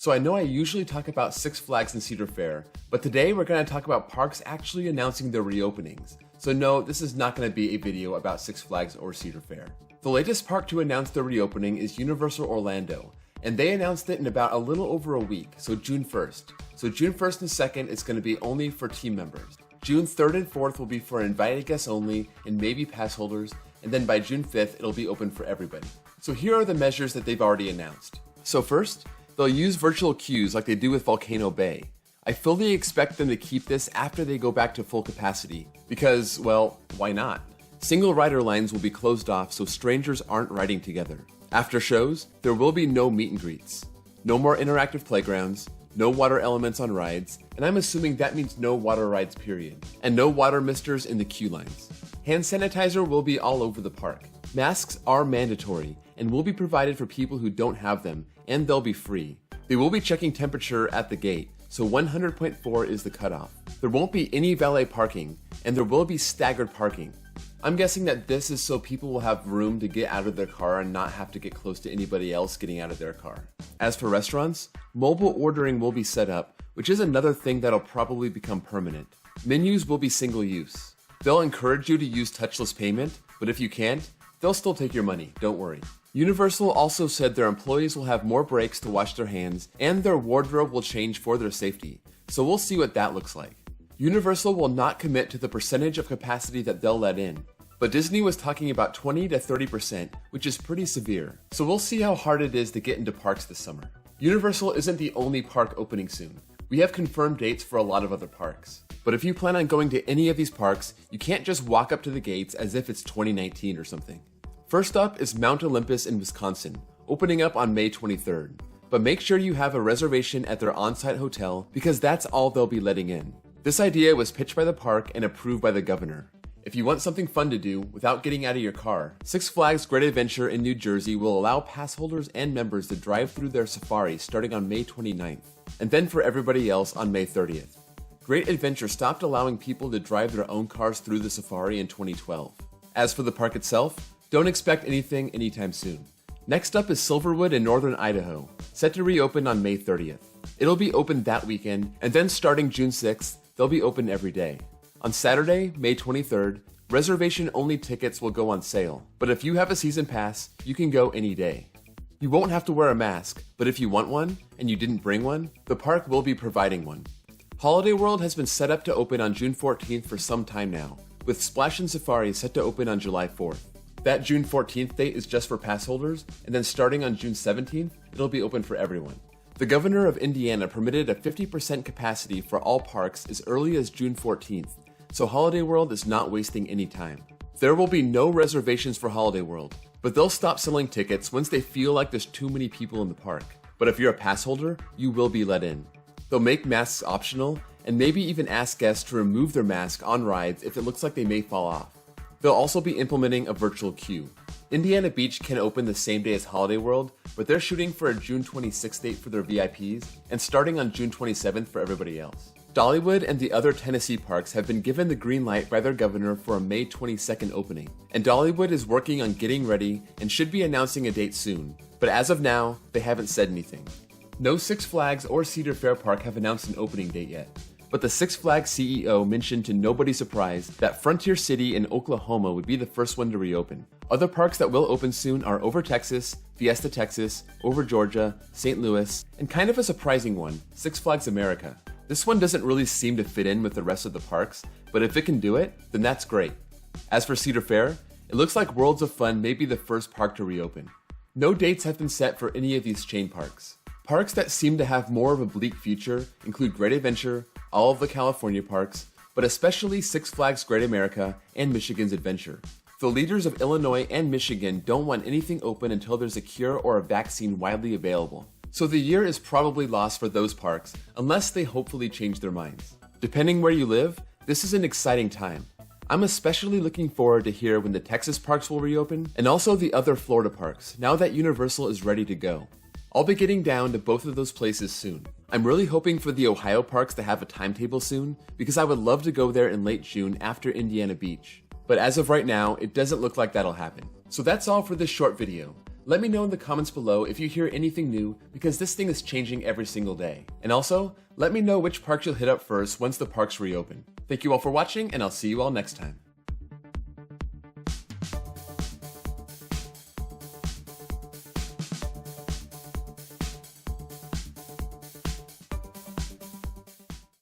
So I know I usually talk about Six Flags and Cedar Fair, but today we're going to talk about parks actually announcing their reopenings. So no, this is not going to be a video about Six Flags or Cedar Fair. The latest park to announce their reopening is Universal Orlando, and they announced it in about a little over a week, so June 1st. So June 1st and 2nd is going to be only for team members. June 3rd and 4th will be for invited guests only and maybe pass holders, and then by June 5th it'll be open for everybody. So here are the measures that they've already announced. So first, they'll use virtual queues like they do with Volcano Bay. I fully expect them to keep this after they go back to full capacity, because, well, why not? Single rider lines will be closed off so strangers aren't riding together. After shows, there will be no meet and greets, no more interactive playgrounds, no water elements on rides, and I'm assuming that means no water rides period, and no water misters in the queue lines. Hand sanitizer will be all over the park. Masks are mandatory and will be provided for people who don't have them, and they'll be free. They will be checking temperature at the gate, so 100.4 is the cutoff. There won't be any valet parking, and there will be staggered parking. I'm guessing that this is so people will have room to get out of their car and not have to get close to anybody else getting out of their car. As for restaurants, mobile ordering will be set up, which is another thing that'll probably become permanent. Menus will be single use. They'll encourage you to use touchless payment, but if you can't, they'll still take your money, don't worry. Universal also said their employees will have more breaks to wash their hands, and their wardrobe will change for their safety, so we'll see what that looks like. Universal will not commit to the percentage of capacity that they'll let in, but Disney was talking about 20 to 30%, which is pretty severe, so we'll see how hard it is to get into parks this summer. Universal isn't the only park opening soon. We have confirmed dates for a lot of other parks. But if you plan on going to any of these parks, you can't just walk up to the gates as if it's 2019 or something. First up is Mount Olympus in Wisconsin, opening up on May 23rd. But make sure you have a reservation at their on-site hotel because that's all they'll be letting in. This idea was pitched by the park and approved by the governor. If you want something fun to do without getting out of your car, Six Flags Great Adventure in New Jersey will allow pass holders and members to drive through their safari starting on May 29th, and then for everybody else on May 30th. Great Adventure stopped allowing people to drive their own cars through the safari in 2012. As for the park itself, don't expect anything anytime soon. Next up is Silverwood in northern Idaho, set to reopen on May 30th. It'll be open that weekend, and then starting June 6th, they'll be open every day. On Saturday, May 23rd, reservation-only tickets will go on sale, but if you have a season pass, you can go any day. You won't have to wear a mask, but if you want one, and you didn't bring one, the park will be providing one. Holiday World has been set up to open on June 14th for some time now, with Splash and Safari set to open on July 4th. That June 14th date is just for pass holders, and then starting on June 17th, it'll be open for everyone. The governor of Indiana permitted a 50% capacity for all parks as early as June 14th, so Holiday World is not wasting any time. There will be no reservations for Holiday World, but they'll stop selling tickets once they feel like there's too many people in the park. But if you're a pass holder, you will be let in. They'll make masks optional, and maybe even ask guests to remove their mask on rides if it looks like they may fall off. They'll also be implementing a virtual queue. Indiana Beach can open the same day as Holiday World, but they're shooting for a June 26th date for their VIPs, and starting on June 27th for everybody else. Dollywood and the other Tennessee parks have been given the green light by their governor for a May 22nd opening, and Dollywood is working on getting ready and should be announcing a date soon, but as of now, they haven't said anything. No Six Flags or Cedar Fair Park have announced an opening date yet, but the Six Flags CEO mentioned to nobody's surprise that Frontier City in Oklahoma would be the first one to reopen. Other parks that will open soon are Over Texas, Fiesta Texas, Over Georgia, St. Louis, and kind of a surprising one, Six Flags America. This one doesn't really seem to fit in with the rest of the parks, but if it can do it, then that's great. As for Cedar Fair, it looks like Worlds of Fun may be the first park to reopen. No dates have been set for any of these chain parks. Parks that seem to have more of a bleak future include Great Adventure, all of the California parks, but especially Six Flags Great America and Michigan's Adventure. The leaders of Illinois and Michigan don't want anything open until there's a cure or a vaccine widely available. So the year is probably lost for those parks unless they hopefully change their minds. Depending where you live, this is an exciting time. I'm especially looking forward to hear when the Texas parks will reopen and also the other Florida parks now that Universal is ready to go. I'll be getting down to both of those places soon. I'm really hoping for the Ohio parks to have a timetable soon because I would love to go there in late June after Indiana Beach. But as of right now, it doesn't look like that'll happen. So that's all for this short video. Let me know in the comments below if you hear anything new, because this thing is changing every single day. And also, let me know which parks you'll hit up first once the parks reopen. Thank you all for watching, and I'll see you all next time.